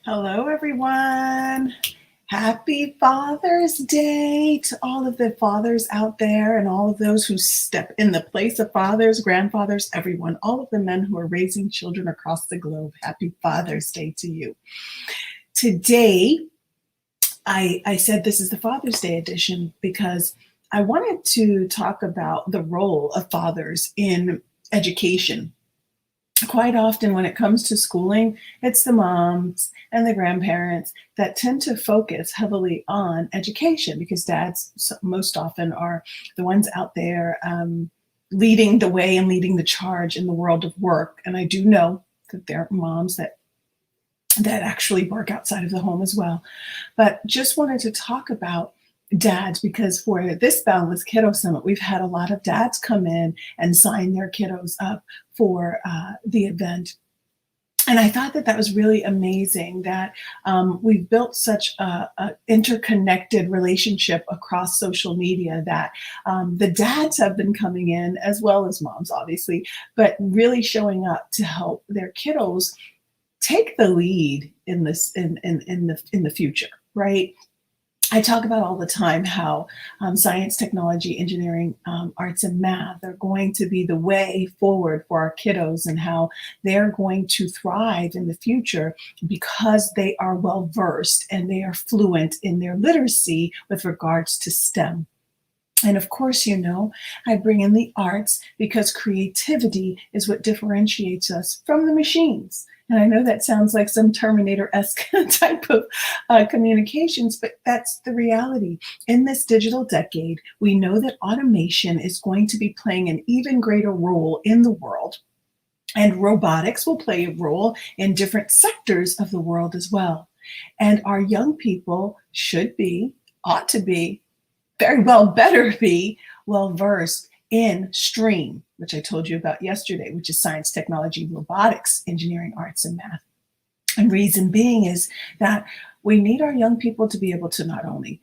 Hello, everyone. Happy Father's Day to all of the fathers out there and all of those who step in the place of fathers, grandfathers, everyone, all of the men who are raising children across the globe. Happy Father's Day to you. Today, I said this is the Father's Day edition because I wanted to talk about the role of fathers in education. Quite often when it comes to schooling, it's the moms and the grandparents that tend to focus heavily on education because dads most often are the ones out there leading the way and leading the charge in the world of work. And I do know that there are moms that actually work outside of the home as well. But just wanted to talk about dads because for this Boundless Kiddo Summit, we've had a lot of dads come in and sign their kiddos up for the event. And I thought that was really amazing that we've built such a interconnected relationship across social media that the dads have been coming in as well as moms, obviously, but really showing up to help their kiddos take the lead in this in the future, right? I talk about all the time how science, technology, engineering, arts, and math are going to be the way forward for our kiddos and how they're going to thrive in the future because they are well versed and they are fluent in their literacy with regards to STEM. And of course, I bring in the arts because creativity is what differentiates us from the machines. And I know that sounds like some Terminator-esque type of communications, but that's the reality. In this digital decade, we know that automation is going to be playing an even greater role in the world. And robotics will play a role in different sectors of the world as well. And our young people ought to be, very well better be well versed in STREAM, which I told you about yesterday, which is science, technology, robotics, engineering, arts, and math. And reason being is that we need our young people to be able to not only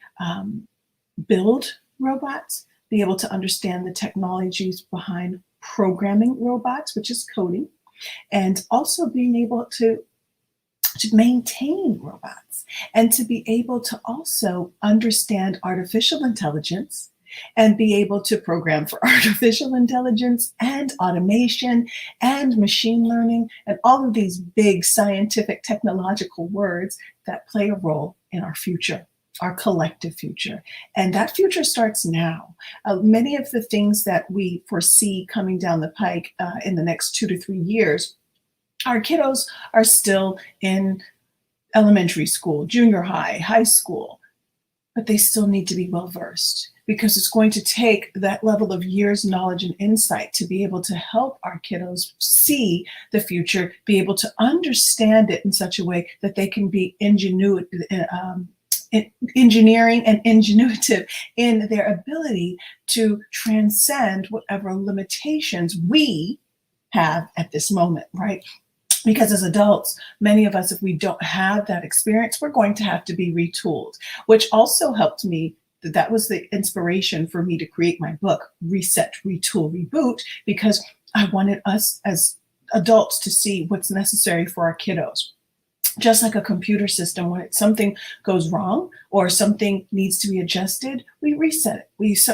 build robots, be able to understand the technologies behind programming robots, which is coding, and also being able to maintain robots and to be able to also understand artificial intelligence and be able to program for artificial intelligence and automation and machine learning and all of these big scientific technological words that play a role in our future, our collective future. And that future starts now. Many of the things that we foresee coming down the pike in the next 2 to 3 years, our kiddos are still in elementary school, junior high, high school, but they still need to be well versed because it's going to take that level of years, knowledge, and insight to be able to help our kiddos see the future, be able to understand it in such a way that they can be engineering and ingenuitive in their ability to transcend whatever limitations we have at this moment, right? Because as adults, many of us, if we don't have that experience, we're going to have to be retooled, which also helped me. That was the inspiration for me to create my book, Reset, Retool, Reboot, because I wanted us as adults to see what's necessary for our kiddos. Just like a computer system, when something goes wrong or something needs to be adjusted, we reset it.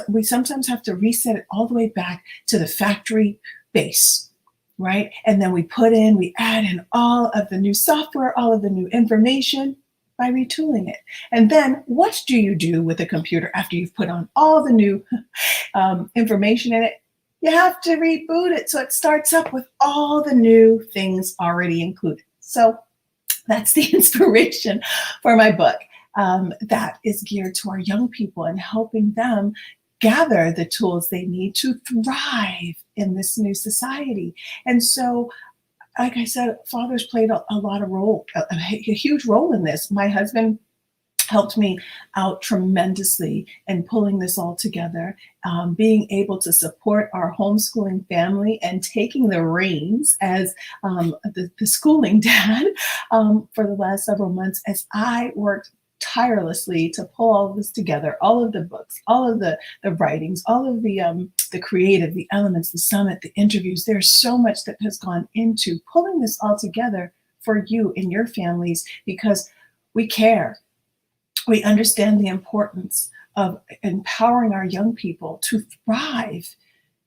We sometimes have to reset it all the way back to the factory base. Right? And then we add in all of the new software, all of the new information by retooling it. And then what do you do with a computer after you've put on all the new information in it? You have to reboot it so it starts up with all the new things already included. So that's the inspiration for my book that is geared to our young people and helping them gather the tools they need to thrive in this new society. And so, like I said, fathers played a huge role in this. My husband helped me out tremendously in pulling this all together, being able to support our homeschooling family and taking the reins as the schooling dad for the last several months as I worked tirelessly to pull all of this together, all of the books, all of the writings, all of the creative, the elements, the summit, the interviews. There's so much that has gone into pulling this all together for you and your families because we care. We understand the importance of empowering our young people to thrive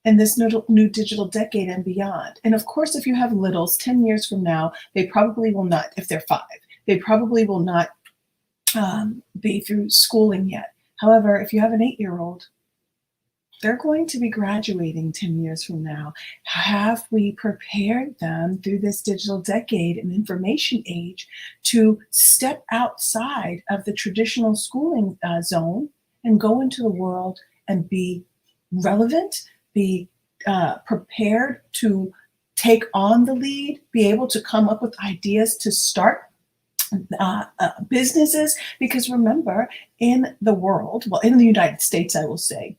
in this new digital decade and beyond. And of course, if you have littles 10 years from now, they probably will not, if they're 5, they probably will not be through schooling yet. However, if you have an 8-year-old, they're going to be graduating 10 years from now. Have we prepared them through this digital decade and information age to step outside of the traditional schooling zone and go into the world and be relevant, be prepared to take on the lead, be able to come up with ideas to start businesses? Because remember, in the world, well, in the United States, I will say,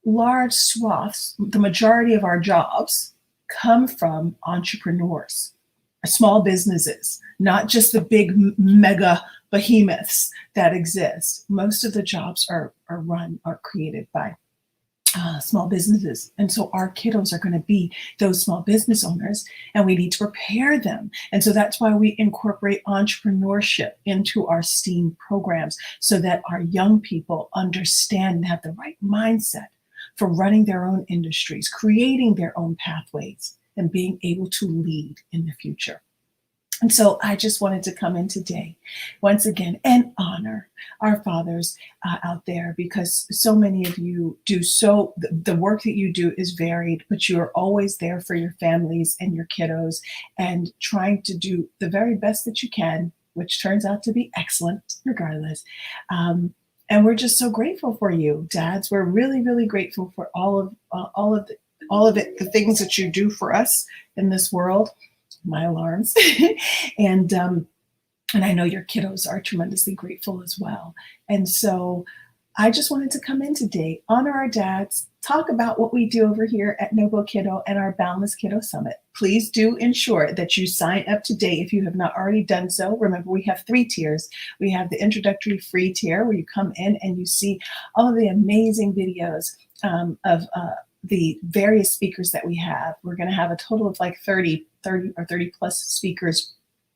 large swaths, the majority of our jobs come from entrepreneurs, small businesses, not just the big mega behemoths that exist. Most of the jobs are created by small businesses. And so our kiddos are going to be those small business owners, and we need to prepare them. And so that's why we incorporate entrepreneurship into our STEAM programs, so that our young people understand and have the right mindset for running their own industries, creating their own pathways, and being able to lead in the future. And so I just wanted to come in today, once again, and honor our fathers out there, because so many of you do the work that you do is varied, but you are always there for your families and your kiddos and trying to do the very best that you can, which turns out to be excellent regardless. And we're just so grateful for you, dads. We're really, really grateful for all of the things that you do for us in this world. My alarms. and I know your kiddos are tremendously grateful as well. And so I just wanted to come in today, honor our dads, talk about what we do over here at Noble Kiddo and our Boundless Kiddo Summit. Please do ensure that you sign up today if you have not already done so. Remember, we have 3 tiers. We have the introductory free tier where you come in and you see all of the amazing videos of the various speakers that we have. We're going to have a total of like 30 or 30 plus speakers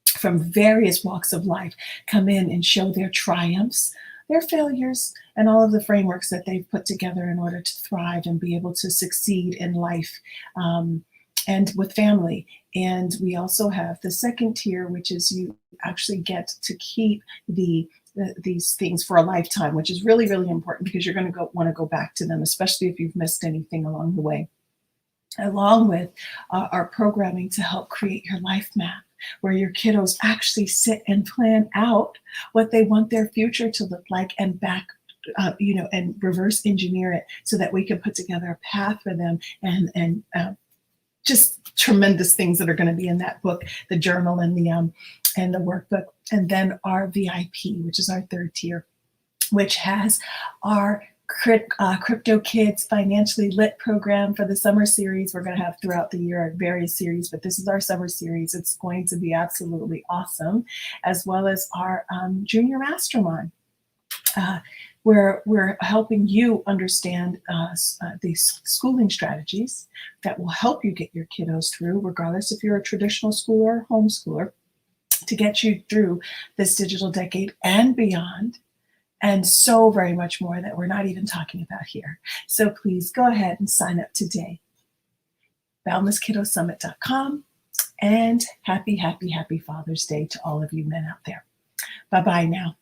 from various walks of life come in and show their triumphs, their failures, and all of the frameworks that they've put together in order to thrive and be able to succeed in life and with family. And we also have the second tier, which is you actually get to keep these things for a lifetime, which is really, really important, because you're going to want to go back to them, especially if you've missed anything along the way, along with our programming to help create your life map, where your kiddos actually sit and plan out what they want their future to look like and and reverse engineer it so that we can put together a path for them and just tremendous things that are going to be in that book, the journal and the workbook. And then our VIP, which is our third tier, which has our Crypto Kids Financially Lit program for the summer series. We're going to have throughout the year various series, but this is our summer series. It's going to be absolutely awesome, as well as our Junior Mastermind, where we're helping you understand these schooling strategies that will help you get your kiddos through, regardless if you're a traditional schooler or homeschooler, to get you through this digital decade and beyond, and so very much more that we're not even talking about here. So please go ahead and sign up today. BoundlessKiddoSummit.com, and happy, happy, happy Father's Day to all of you men out there. Bye-bye now.